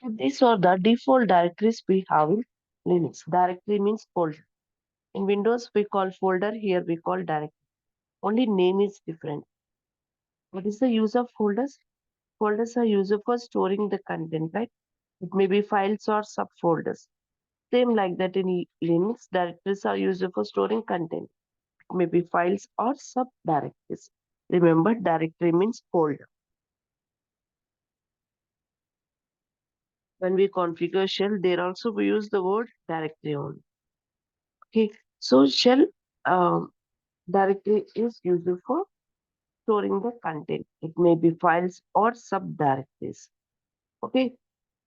So these are the default directories we have in Linux. Directory means folder. In Windows, we call folder. Here we call directory. Only name is different. What is the use of folders? Folders are used for storing the content, right? It may be files or subfolders. Same like that in Linux, directories are used for storing content. It may be files or subdirectories. Remember, directory means folder. When we configure shell, there also we use the word directory only. Okay, so shell um, directory is used for storing the content. It may be files or subdirectories. Okay,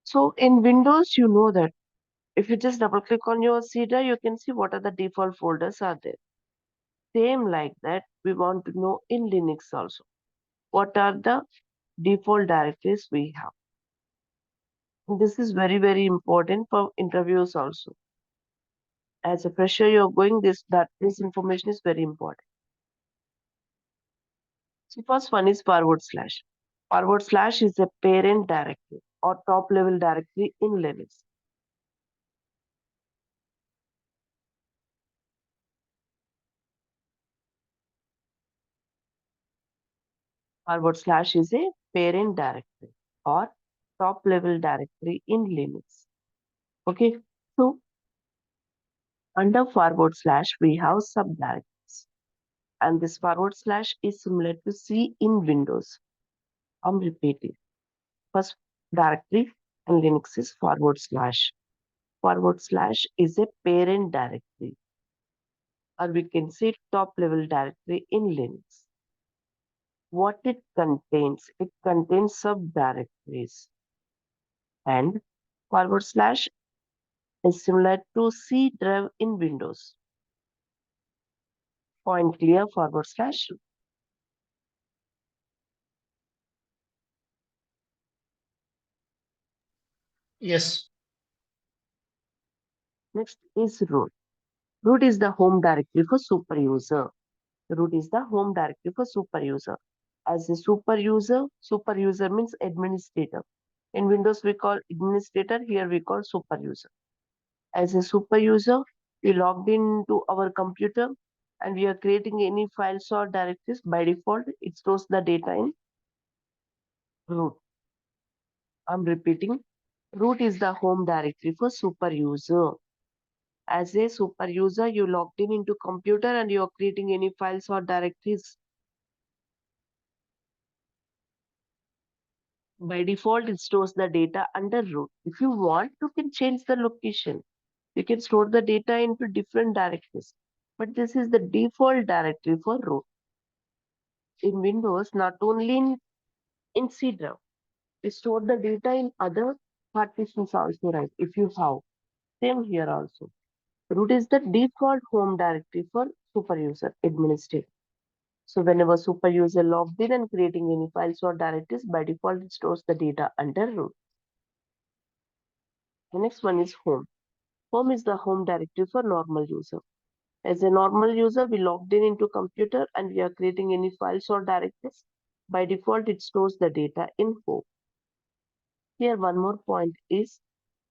so in Windows, you know that if you just double click on your C drive, you can see what are the default folders are there. Same like that, we want to know in Linux also. What are the default directories we have? This is very, very important for interviews also. As a fresher, you're going this information is very important. So first one is forward slash. Forward slash is a parent directory or top level directory in Linux. Forward slash is a parent directory or top level directory in Linux. Okay, so under forward slash we have subdirectories, and this forward slash is similar to C in Windows. I'm repeating. First directory in Linux is forward slash. Forward slash is a parent directory, or we can say top level directory in Linux. What it contains subdirectories, and forward slash is similar to C drive in Windows. Point clear, forward slash. Yes. Next is root. Root is the home directory for super user. Root is the home directory for super user. As a super user means administrator. In Windows we call administrator, here we call super user. As a super user, we logged into our computer and we are creating any files or directories. By default, it stores the data in root. I'm repeating. Root is the home directory for super user. As a super user, you logged in into computer and you are creating any files or directories. By default, it stores the data under root. If you want, you can change the location. You can store the data into different directories. But this is the default directory for root. In Windows, not only in C drive, we store the data in other partitions also, right? If you have, same here also. Root is the default home directory for super user administrator. So whenever super user logged in and creating any files or directories, by default it stores the data under root. The next one is home. Home is the home directory for normal user. As a normal user, we logged in into computer and we are creating any files or directories. By default, it stores the data in home. Here, one more point is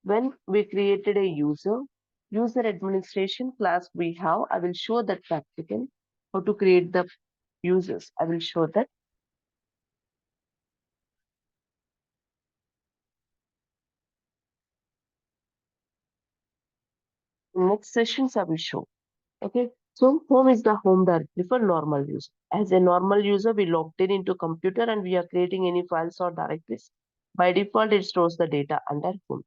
when we created a user administration class we have, I will show that practical, how to create the users. I will show that in next sessions. I will show. Okay. So home is the home directory for normal user. As a normal user, we logged in into computer and we are creating any files or directories. By default, it stores the data under home.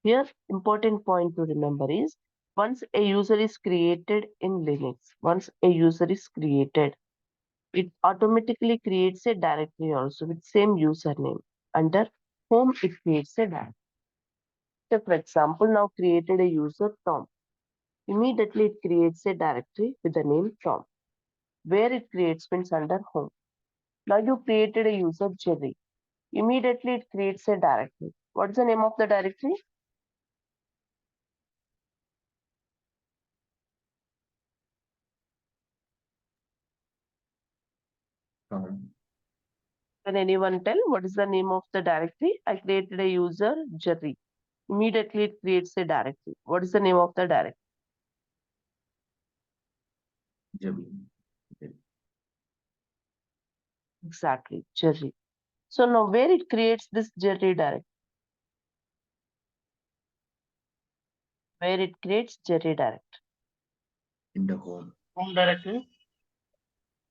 Here, important point to remember is once a user is created in Linux, once a user is created, it automatically creates a directory also with same username. Under home, it creates a directory. So for example, now created a user Tom. Immediately it creates a directory with the name Tom. Where it creates means under home. Now you created a user Jerry. Immediately it creates a directory. What's the name of the directory? Tom. Can anyone tell what is the name of the directory? I created a user Jerry. Immediately it creates a directory. What is the name of the directory? Exactly, Jerry. So now where it creates this Jerry directory? Where it creates Jerry directory? In the home. Home directory?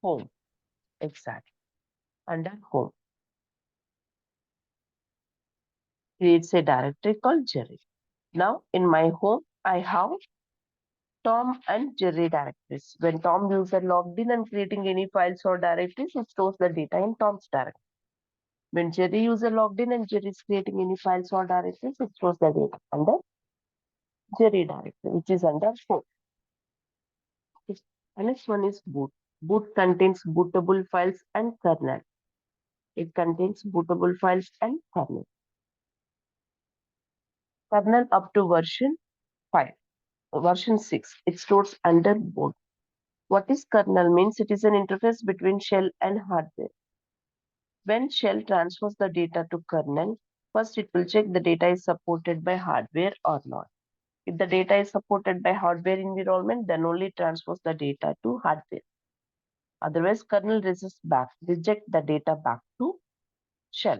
Home. Exactly. Under home. Creates a directory called Jerry. Now in my home, I have Tom and Jerry directories. When Tom user logged in and creating any files or directories, it stores the data in Tom's directory. When Jerry user logged in and Jerry is creating any files or directories, it stores the data under Jerry directory, which is under home. The next one is boot. Boot contains bootable files and kernel. It contains bootable files and kernel. Kernel up to version 5, version 6. It stores under boot. What is kernel means? It is an interface between shell and hardware. When shell transfers the data to kernel, first it will check the data is supported by hardware or not. If the data is supported by hardware environment, then only it transfers the data to hardware. Otherwise, kernel reject the data back to shell.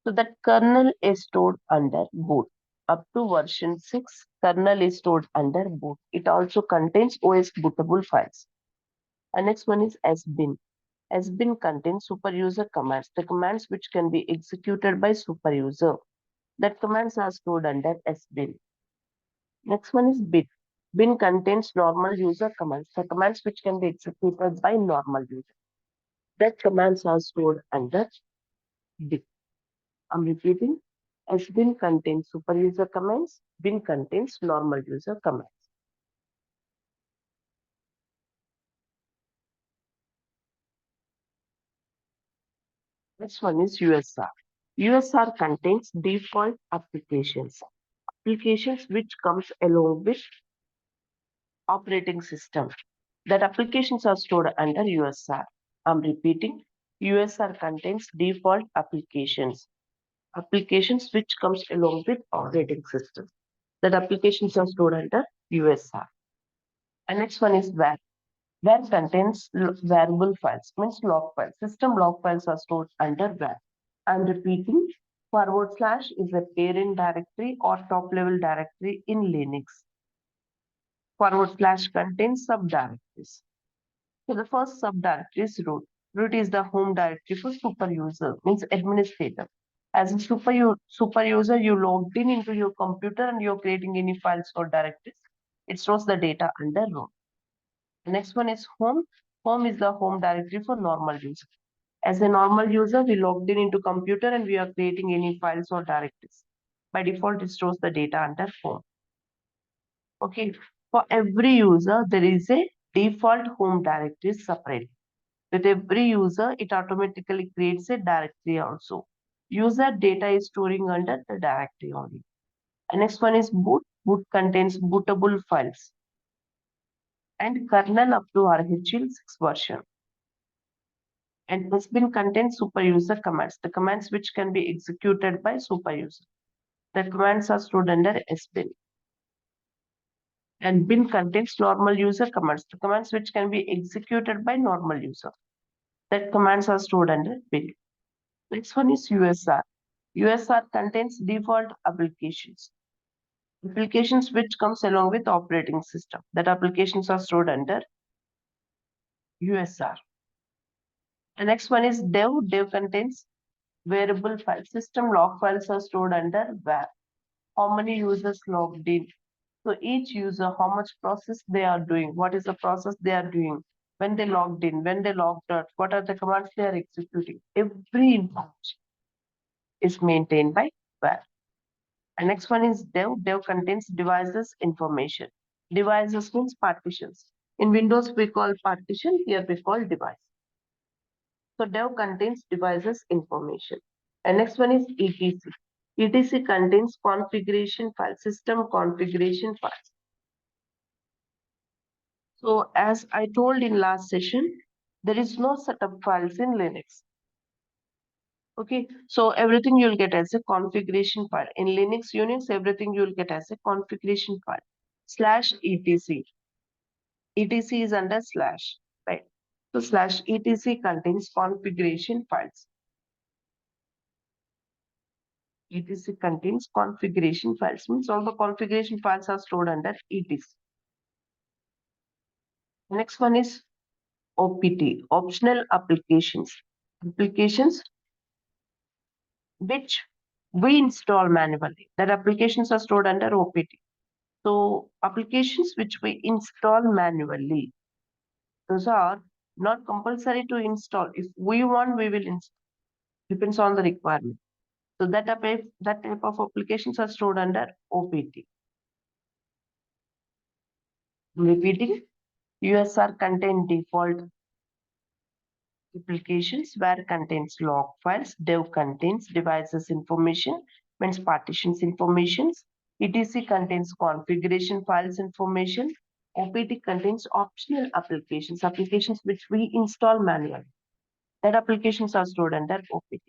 So that kernel is stored under boot. Up to version 6, kernel is stored under boot. It also contains OS bootable files. And next one is sbin. Sbin contains superuser commands, the commands which can be executed by superuser. That commands are stored under sbin. Next one is bin. Bin contains normal user commands, the commands which can be executed by normal user. That commands are stored under bin. I'm repeating. Sbin contains superuser commands. Bin contains normal user commands. Next one is USR. USR contains default applications. Applications which comes along with operating system. That applications are stored under USR. I'm repeating. USR contains default applications. Applications which comes along with operating system. That applications are stored under USR. And next one is WAR. WAR contains variable files, means log files. System log files are stored under WAR. I'm repeating, // is a parent directory or top level directory in Linux. / contains subdirectories. So the first subdirectory is root. Root is the home directory for super user, means administrator. As a super user, you logged in into your computer and you're creating any files or directories. It stores the data under root. The next one is home. Home is the home directory for normal user. As a normal user, we logged in into computer and we are creating any files or directories. By default, it stores the data under home. Okay, for every user, there is a default home directory separate. With every user, it automatically creates a directory also. User data is storing under the directory only. And next one is boot. Boot contains bootable files. And kernel up to RHEL 6 version. And sbin contains superuser commands, the commands which can be executed by superuser. The commands are stored under sbin. And bin contains normal user commands, the commands which can be executed by normal user. That commands are stored under bin. Next one is USR. USR contains default applications. Applications which comes along with operating system. That applications are stored under USR. The next one is dev. Dev contains variable files. System log files are stored under var. How many users logged in? So each user, how much process they are doing, what is the process they are doing, when they logged in, when they logged out, what are the commands they are executing. Every information is maintained by var. And next one is dev. Dev contains devices information. Devices means partitions. In Windows, we call partition, here we call device. So dev contains devices information. And next one is etc. etc contains configuration files, system configuration files. So as I told in last session, there is no setup files in Linux. Okay, so everything you'll get as a configuration file. In Linux, Unix, everything you'll get as a configuration file. /etc. etc is under slash, right? So /etc contains configuration files. etc contains configuration files, means all the configuration files are stored under etc. Next one is OPT, optional applications. Applications which we install manually. That applications are stored under OPT. So applications which we install manually, those are not compulsory to install. If we want, we will install. Depends on the requirement. So that type of applications are stored under OPT. Repeating, USR contain default applications where contains log files, dev contains devices information, means partitions informations, etc contains configuration files information, OPT contains optional applications, applications which we install manually. That applications are stored under OPT.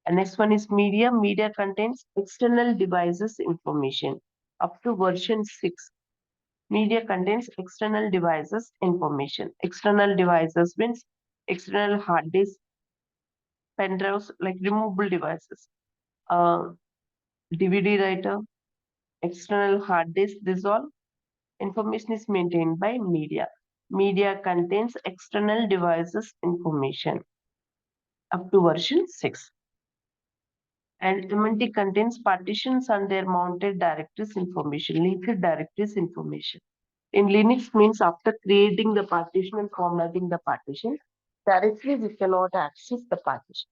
And next one is media. Media contains external devices information. Up to version 6, media contains external devices information. External devices means external hard disk, pen drives, like removable devices, DVD writer, external hard disk. This all information is maintained by media. Media contains external devices information up to version 6. And MNT contains partitions and their mounted directories information, linked directories information. In Linux means after creating the partition and formatting the partition, directly we cannot access the partition.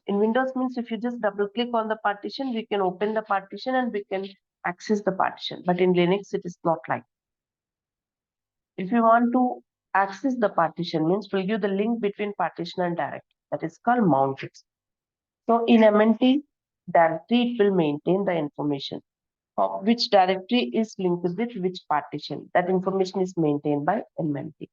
In Windows means if you just double click on the partition, we can open the partition and we can access the partition. But in Linux, it is not like. If you want to access the partition, means we'll give the link between partition and directory. That is called mounted. So in MNT directory, it will maintain the information of which directory is linked with which partition. That information is maintained by MNT.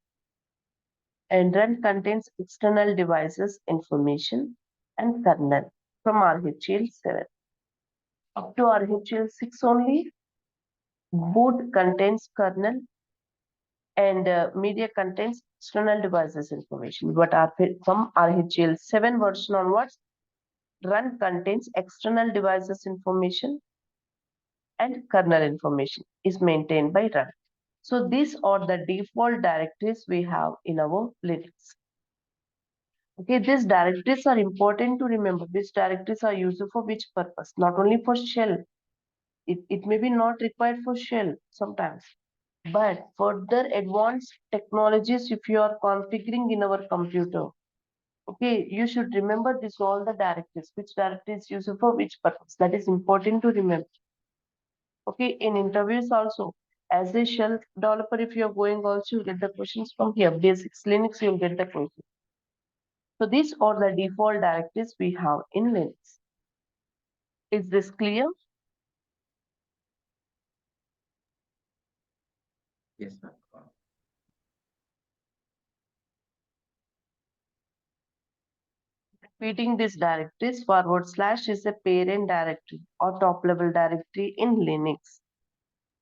And run contains external devices information and kernel from RHEL 7. Up to RHEL 6 only, boot contains kernel and media contains external devices information. But from RHEL 7 version onwards, run contains external devices information and kernel information is maintained by run. So these are the default directories we have in our Linux. Okay, these directories are important to remember. These directories are used for which purpose? Not only for shell. It may be not required for shell sometimes. But further advanced technologies, if you are configuring in our computer, okay, you should remember this all the directories. Which directory is used for which purpose? That is important to remember. Okay, in interviews also, as a shell developer, if you're going also, you get the questions from here. Basics Linux, you'll get the questions. So these are the default directories we have in Linux. Is this clear? Yes, ma'am. Repeating these directories, / is a parent directory or top level directory in Linux.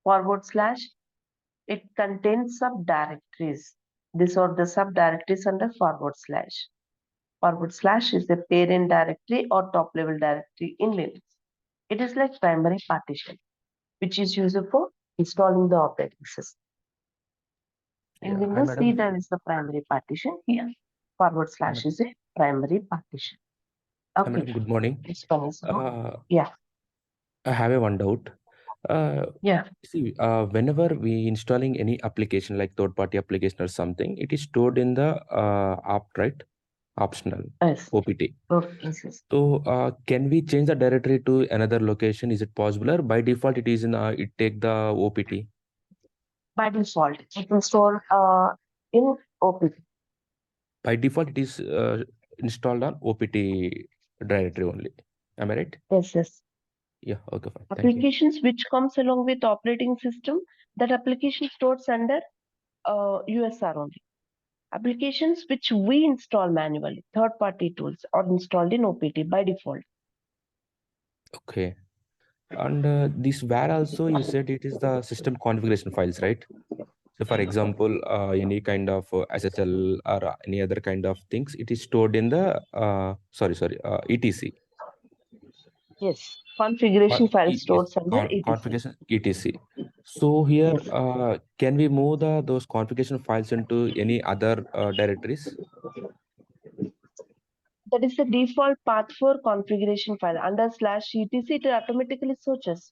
/ it contains subdirectories. These are the subdirectories under /. / is a parent directory or top level directory in Linux. It is like primary partition, which is used for installing the operating system. In Yeah, hi Windows C, madam. there is the primary partition. Here, / is a primary partition. Hi Okay, madam, good morning. this one is good. Uh, Yeah, I have a one doubt. yeah, See, whenever we installing any application like third-party application or something, it is stored in the apt, right? Optional yes. OPT. Yes. So, can we change the directory to another location? Is it possible, or by default it is in it take the OPT? By default, it will store in OPT. By default, it is installed on OPT directory only. Am I right? Yes. Yeah. Okay, fine. Thank you. Applications which comes along with operating system, that application stores under USR only. Applications which we install manually, third-party tools, are installed in OPT by default. Okay. And this where also you said it is the system configuration files, right? So for example, any kind of SSL or any other kind of things, it is stored in the etc. Yes, configuration file Yes, stored under etc. configuration etc. So here, Yes. can we move those configuration files into any other directories? That is the default path for configuration file under /etc. It automatically searches.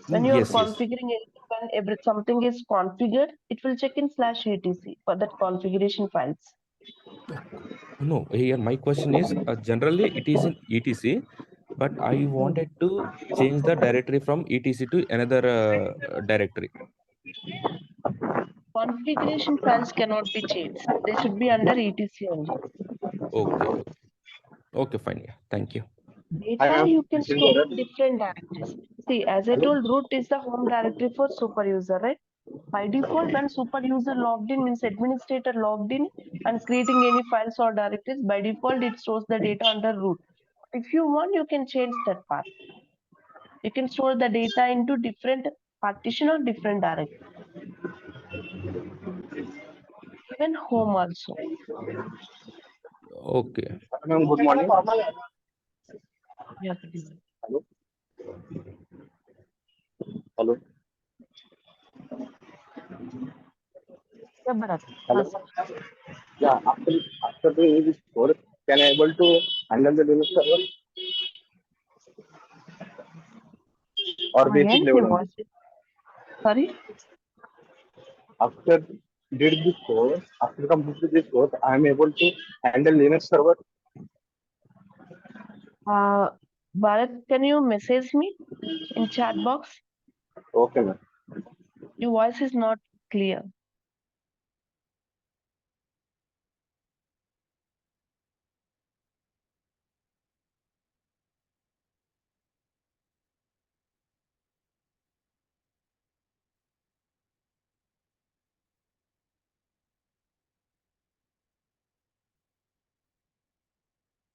When you are Yes, yes. configuring anything, when something is configured, it will check in /etc. for that configuration files. No, here my question is generally it is in etc, but I wanted to change the directory from etc to another directory. Configuration files cannot be changed. They should be under etc only. Okay, okay, okay, fine. Yeah, thank you. Data you can store in different directories. See, as I told, root is the home directory for super user, right? By default, when super user logged in means administrator logged in and creating any files or directories, by default it stores the data under root. If you want, you can change that part. You can store the data into different partition or different directory. Even home also. Okay. Ma'am, good morning. Yeah, pretty much. Hello. Hello. Yeah, Bharat. Hello. Sir. Yeah, after doing this course, can I able to handle the Linux server or Come basic again, level your only? voice is... Sorry? After did this course, after completing this course, I am able to handle Linux server. Bharat, can you message me in chat box? Okay, ma'am. Your voice is not clear.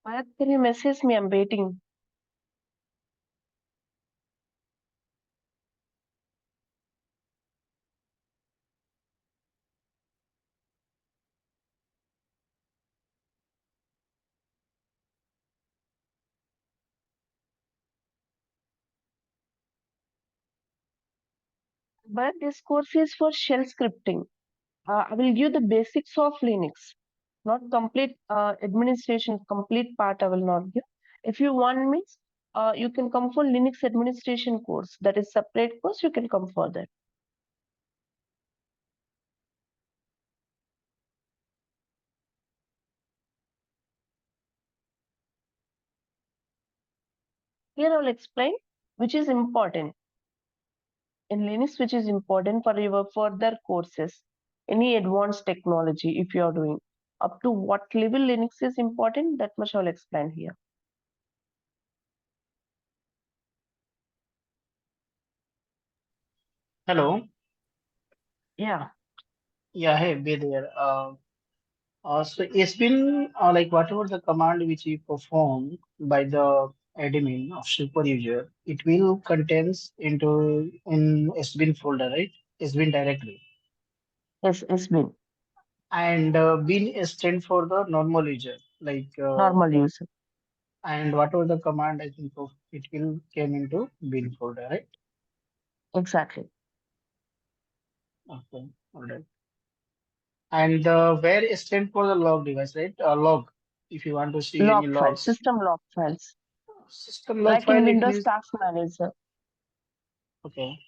Bharat, can you message me? I'm waiting. But this course is for shell scripting. I will give the basics of Linux, not complete administration, complete part I will not give. If you want me, you can come for Linux administration course. That is separate course, you can come for that. Here I will explain which is important in Linux, which is important for your further courses, any advanced technology if you are doing. Up to what level Linux is important, that much I will explain here. Hello. Yeah. Yeah, hey, be there. So it's been like whatever the command which you perform by the admin of super user, it will contains into in SBIN folder, right? SBIN directly. Yes, it's been And bin is stand for the normal user, like normal user. and whatever the command I think of, it will came into bin folder, right? Exactly. Okay, all right. And where is stand for the log device, right? Log. If you want to see any Log files, logs, system log files. system log Like in file, it Windows means Task Manager. okay.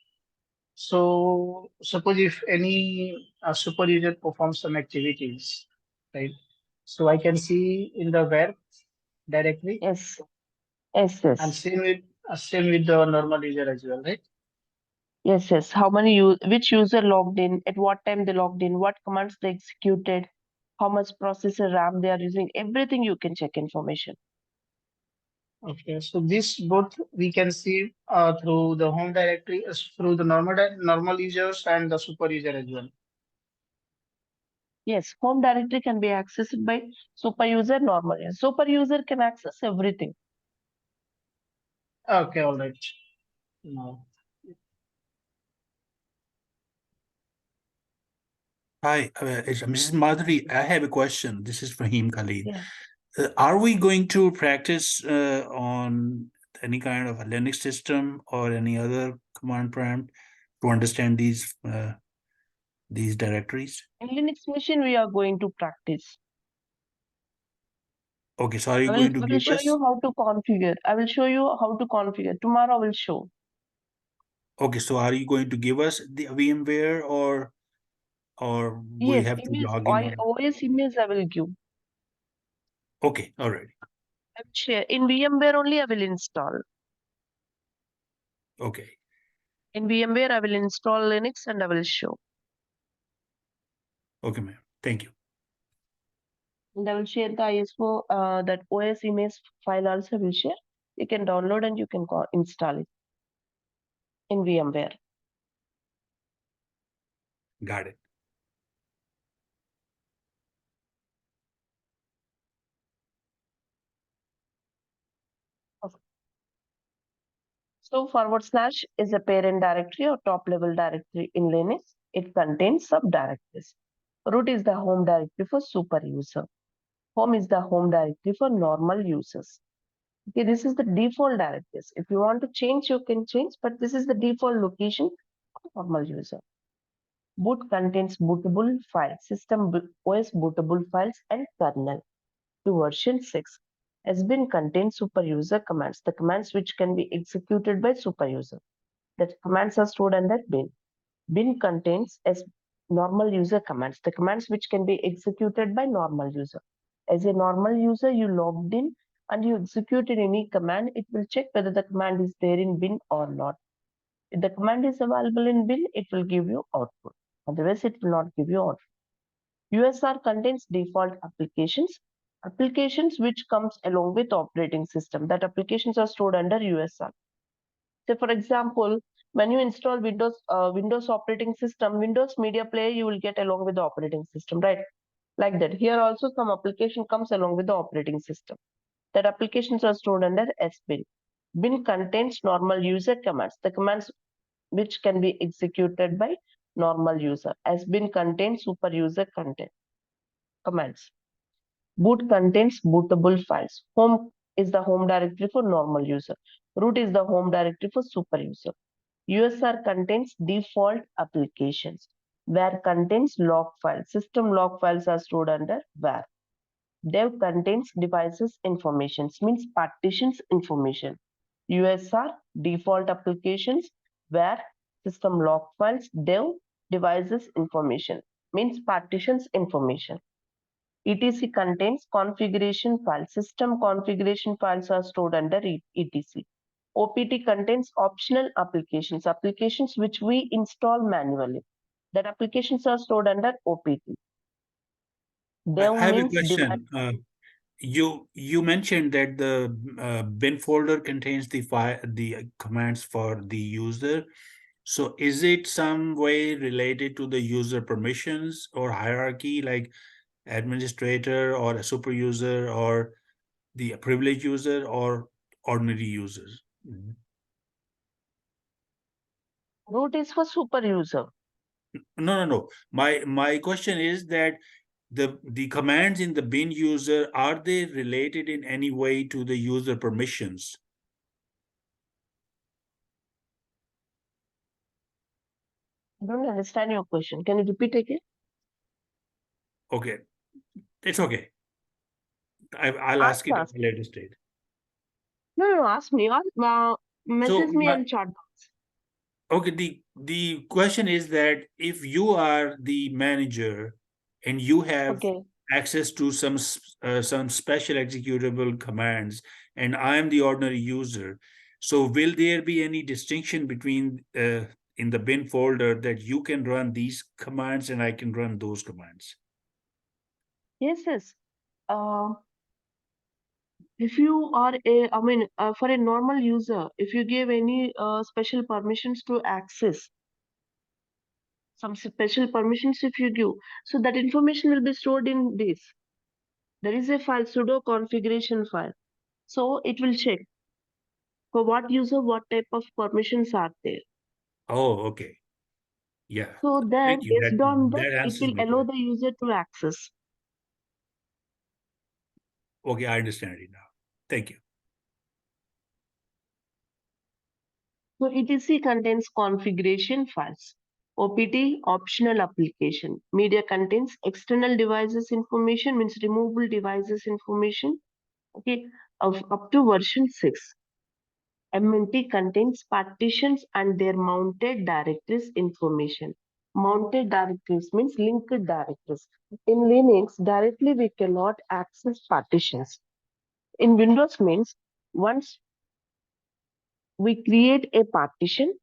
So suppose if any super user performs some activities, right? So I can see in the where directly Yes, yes, and yes. same with the normal user as well, right? Yes, yes. How many which user logged in, at what time they logged in, what commands they executed, how much processor RAM they are using, everything you can check information. Okay, so this both we can see through the home directory, through the normal users and the super user as well. Yes, home directory can be accessed by super user, normal user. Super user can access everything. Okay, all right. No. Hi, it's Mrs. Madhuri. I have a question. This is Fahim Khalid. Yeah. Are we going to practice on any kind of a Linux system or any other command prompt to understand these directories? In Linux machine, we are going to practice. Okay, so are you going to I will give show us? you how to configure. I will show you how to configure. Tomorrow I will show. Okay, so are you going to give us the VMware or we Yes, have to emails, log in on? OS emails I will give. Okay, all right. I will share. In VMware only I will install. Okay, In VMware I will install Linux and I will show. okay, ma'am. Thank you. And I will share the ISO, that OS image file also will share. You can download and you can install it in VMware. Got it. Okay. So // is a parent directory or top level directory in Linux. It contains subdirectories. Root is the home directory for super user. Home is the home directory for normal users. Okay, this is the default directories. If you want to change, you can change, but this is the default location for normal user. Boot contains bootable files, OS bootable files, and kernel. To version 6 has been contains super user commands, the commands which can be executed by super user. The commands are stored under bin. Bin contains as normal user commands, the commands which can be executed by normal user. As a normal user, you logged in and you executed any command, it will check whether the command is there in bin or not. If the command is available in bin, it will give you output. Otherwise, it will not give you output. USR contains default applications, applications which comes along with operating system. That applications are stored under USR. So for example, when you install Windows operating system, Windows Media Player, you will get along with the operating system, right? Like that. Here also some application comes along with the operating system. That applications are stored under SBin. Bin contains normal user commands, the commands which can be executed by normal user. SBin contains super user content commands. Boot contains bootable files. Home is the home directory for normal user. Root is the home directory for super user. USR contains default applications. Var contains log files. System log files are stored under var. Dev contains devices information, means partitions information. USR default applications, var system log files, dev devices information, means partitions information. etc contains configuration files. System configuration files are stored under etc. OPT contains optional applications, applications which we install manually. That applications are stored under OPT. Dev I have a means device. question. You mentioned that the bin folder contains the commands for the user. So is it some way related to the user permissions or hierarchy, like administrator or a super user or the privileged user or ordinary users? Root is for super user. No. My question is that the commands in the bin user, are they related in any way to the user permissions? I don't understand your question. Can you repeat again? Okay, it's okay. I'll Ask, ask it at ask. a later stage. No, ask me. Message So me on chat box. okay, the question is that if you are the manager and you have Okay. access to some special executable commands, and I am the ordinary user, so will there be any distinction between in the bin folder that you can run these commands and I can run those commands? Yes. Uh, if you are for a normal user, if you give any special permissions to access, some special permissions if you give. So that information will be stored in this. There is a file, sudo configuration file. So it will check for what user, what type of permissions are there. Oh, okay. Yeah. So then Thank you. based on that, That it answers will my allow question. the user to access. Okay, I understand it now. Thank you. So etc contains configuration files. OPT optional application. Media contains external devices information, means removable devices information. Okay, of up to version 6. MNT contains partitions and their mounted directories information. Mounted directories means linked directories. In Linux, directly we cannot access partitions. In Windows means once we create a partition,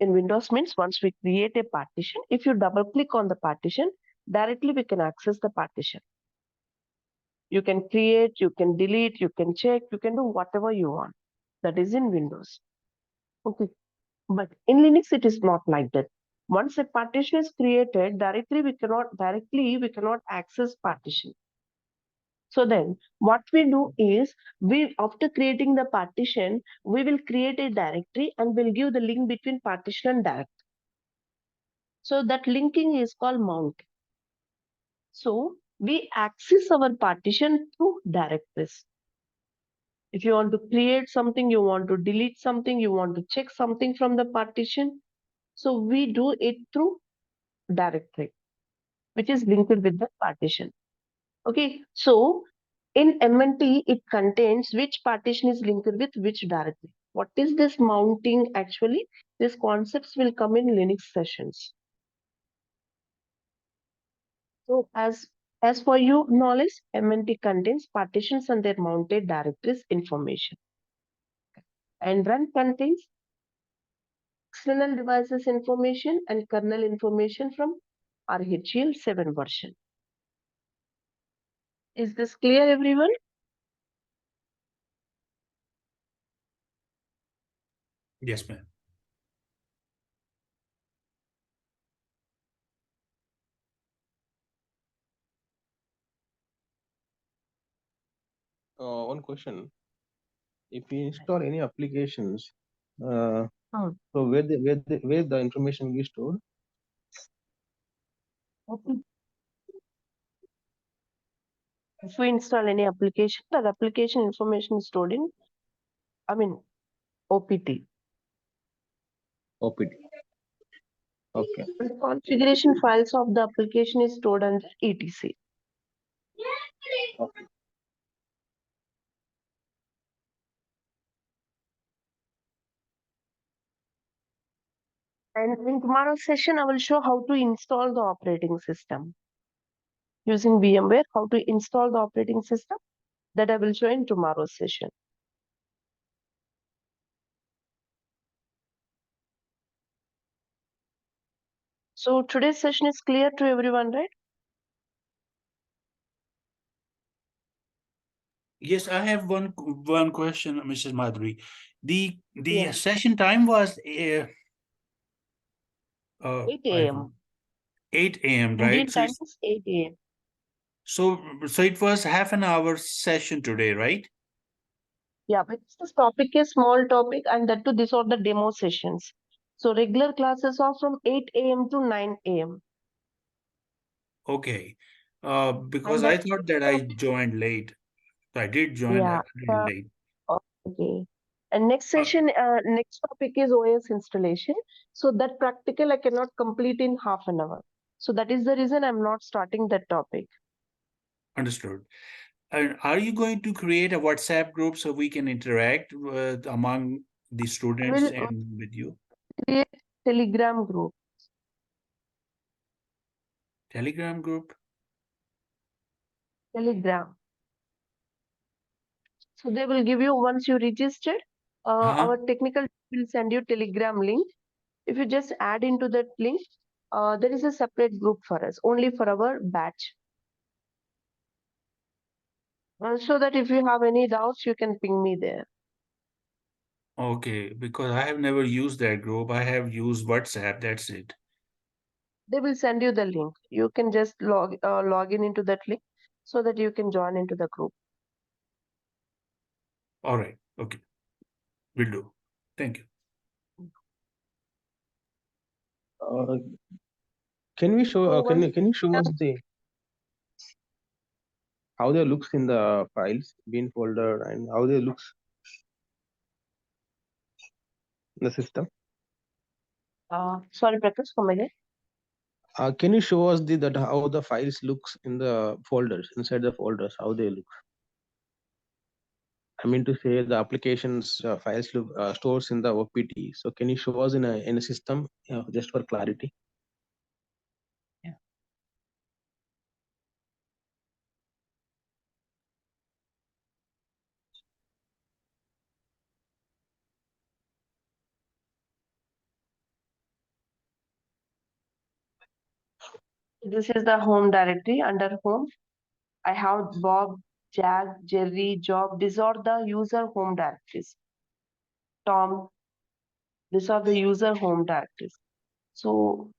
in Windows means once we create a partition, if you double click on the partition, directly we can access the partition. You can create, you can delete, you can check, you can do whatever you want. That is in Windows. Okay. But in Linux, it is not like that. Once a partition is created, directly we cannot access partition. So then what we do is after creating the partition, we will create a directory and we'll give the link between partition and directory. So that linking is called mount. So we access our partition through directories. If you want to create something, you want to delete something, you want to check something from the partition, so we do it through directory, which is linked with the partition. Okay, so in MNT, it contains which partition is linked with which directory. What is this mounting actually? These concepts will come in Linux sessions. So as for your knowledge, MNT contains partitions and their mounted directories information. And run contains external devices information and kernel information from RHEL 7 version. Is this clear, everyone? Yes, ma'am. One question. If we install any applications, uh, Hmm. so where the information will be stored? Okay. If we install any application, that application information is stored in, OPT. OPT. Okay. And the configuration files of the application is stored under ETC. Okay. And in tomorrow's session, I will show how to install the operating system. Using VMware, how to install the operating system, that I will show in tomorrow's session. So today's session is clear to everyone, right? Yes, I have one question, Mrs. Madhuri. The Yeah. session time was 8 a.m. 8 a.m., right? Indian time is 8 a.m. So it was half an hour session today, right? Yeah, but this topic is small topic, and that too, these are the demo sessions. So regular classes are from 8 a.m. to 9 a.m. Okay. Because And I that thought that I joined late. So I did join yeah, a little late. okay. And next session, next topic is OS installation. So that practical I cannot complete in half an hour. So that is the reason I'm not starting that topic. Understood. And are you going to create a WhatsApp group so we can interact with among the I students will and with you? create Telegram group. Telegram group? Telegram. So they will give you once you registered. Uh-huh. Our technical will send you Telegram link. If you just add into that link, there is a separate group for us, only for our batch. So that if you have any doubts, you can ping me there. Okay, because I have never used that group. I have used WhatsApp. That's it. They will send you the link. You can just log in into that link so that you can join into the group. All right. Okay. Will do. Thank you. Can we show? So Can once you show us how they looks in the files bin folder and how they looks in the system? sorry, Prakash, come again. Can you show us that how the files looks in the folders inside the folders? How they look? I mean to say the applications files look stores in the OPT. So can you show us in a system just for clarity? This is the home directory. Under home, I have Bob, Jack, Jerry, Job. These are the user home directories. Tom, these are the user home directories. So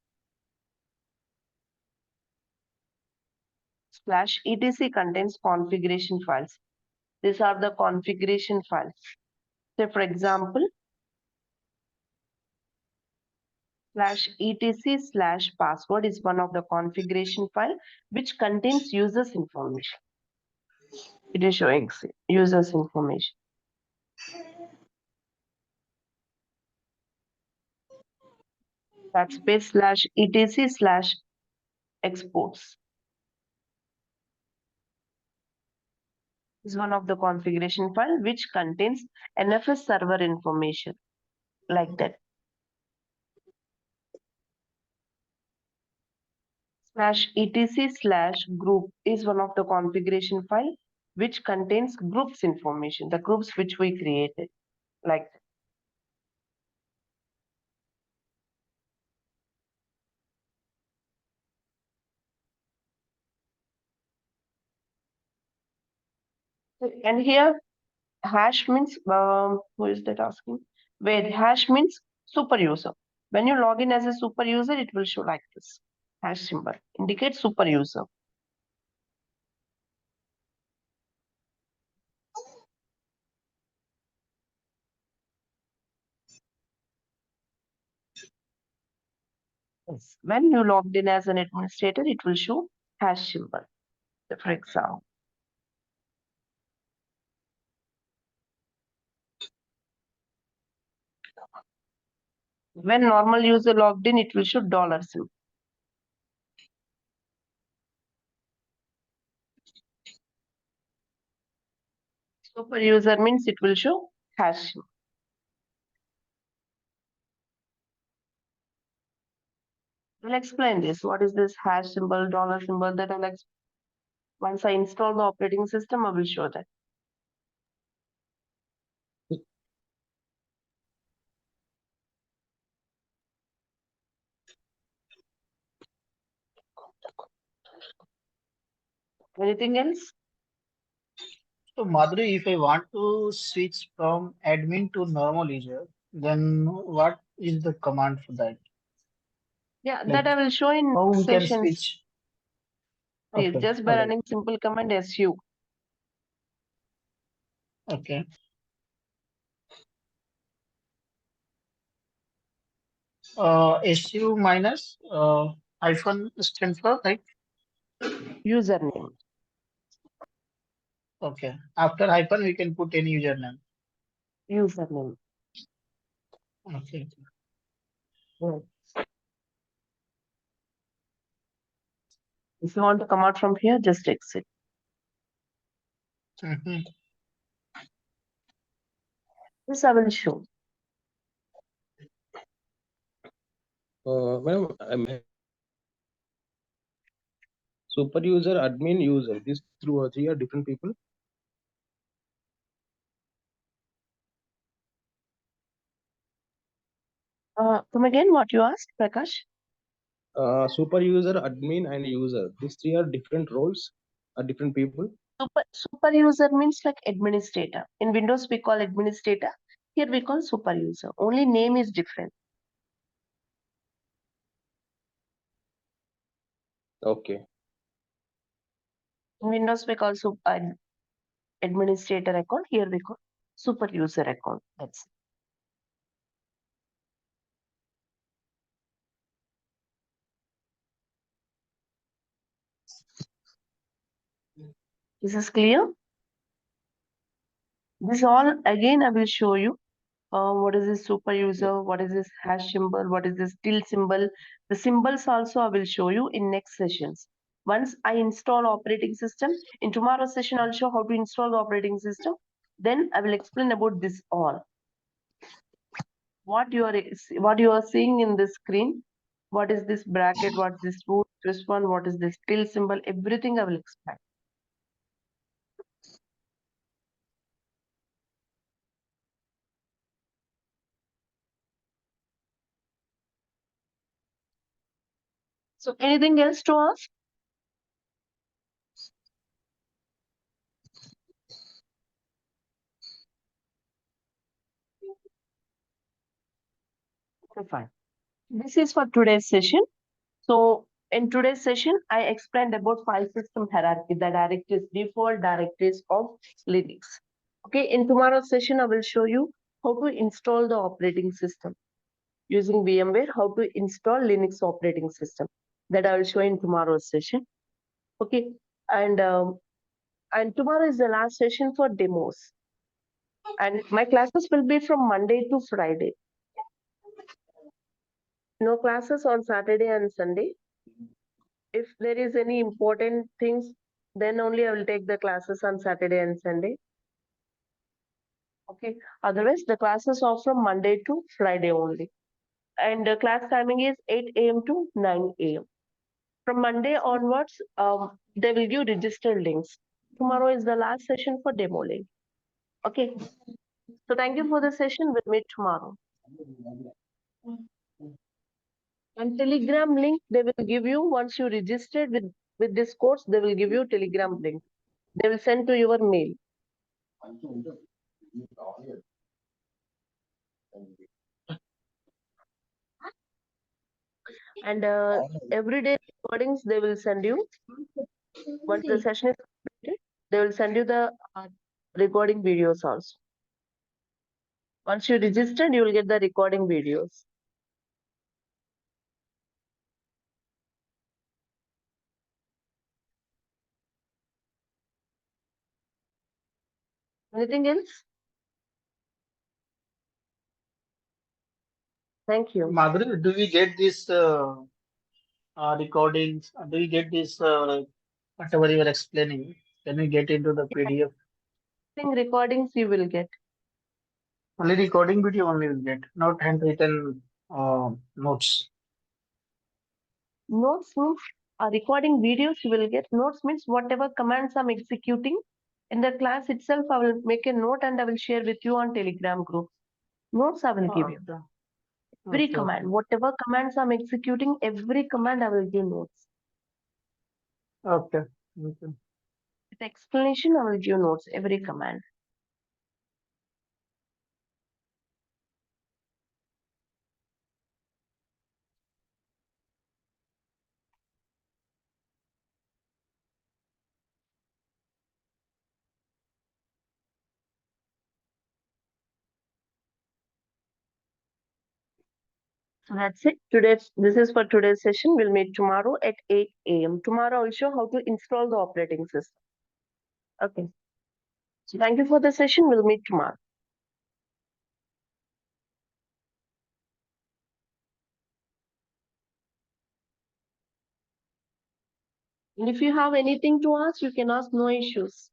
/etc contains configuration files. These are the configuration files. So for example, /etc/password is one of the configuration file which contains users information. It is showing users information. Backspace /etc/exports is one of the configuration file which contains NFS server information like that. /etc/group is one of the configuration file which contains groups information, the groups which we created like that. And here hash means who is that asking? Wait, hash means super user. When you log in as a super user, it will show like this. Hash symbol indicates super user. Yes. When you logged in as an administrator, it will show hash symbol. So for example, when normal user logged in, it will show dollar symbol. Super user means it will show hash symbol. We'll explain this. What is this hash symbol, dollar symbol? That I'll explain. Once I install the operating system, I will show that. Anything else? So Madhuri, if I want to switch from admin to normal user, then what is the command for that? Yeah, Like that I will show in how we can sessions. switch? Yes, Okay, just by all right. running simple command su. Okay. SU minus hyphen stand for like Username. okay. After hyphen we can put any username. Username. Okay. Right. If you want to come out from here, just exit. Mhm. This I will show. Madam, super user, admin user. These three are different people. Come again, what you asked, Prakash? Super user, admin, and user. These three are different roles, are different people. Super user means like administrator. In Windows, we call administrator. Here we call super user. Only name is different. Okay. In Windows, we call administrator account. Here we call super user account. That's it. This is clear. This all again I will show you. What is this super user? What is this hash symbol? What is this till symbol? The symbols also I will show you in next sessions. Once I install operating system, in tomorrow's session I'll show how to install the operating system. Then I will explain about this all. What you are seeing in the screen. What is this bracket? What's this root? This one. What is this till symbol? Everything I will explain. So anything else to ask? Okay, fine. This is for today's session. So in today's session, I explained about file system hierarchy, the directories, default directories of Linux. Okay, in tomorrow's session, I will show you how to install the operating system using VMware, how to install Linux operating system. That I will show in tomorrow's session. Okay, and tomorrow is the last session for demos. And my classes will be from Monday to Friday. No classes on Saturday and Sunday. If there is any important things, then only I will take the classes on Saturday and Sunday. Okay. Otherwise, the classes are from Monday to Friday only. And the class timing is 8 a.m. to 9 a.m. From Monday onwards, they will give registered links. Tomorrow is the last session for demo link. Okay. So thank you for the session. We'll meet tomorrow. And Telegram link they will give you once you registered with this course. They will give you Telegram link. They will send to your mail. And every day recordings they will send you. Once the session is completed, they will send you the recording videos also. Once you registered, you will get the recording videos. Anything else? Thank you. Madhuri, do we get this recordings? Do we get this whatever you are explaining? Can we get into the PDF? Recordings you will get. Only recording video only will get, not handwritten notes. Notes means recording videos you will get. Notes means whatever commands I'm executing in the class itself, I will make a note and I will share with you on Telegram group. Notes I will give you. Every Okay. command, whatever commands I'm executing, every command I will give notes. Okay. With explanation, I will give notes, every command. So that's it. This is for today's session. We'll meet tomorrow at 8 a.m. Tomorrow I'll show how to install the operating system. Okay. So thank you for the session. We'll meet tomorrow. And if you have anything to ask, you can ask, no issues.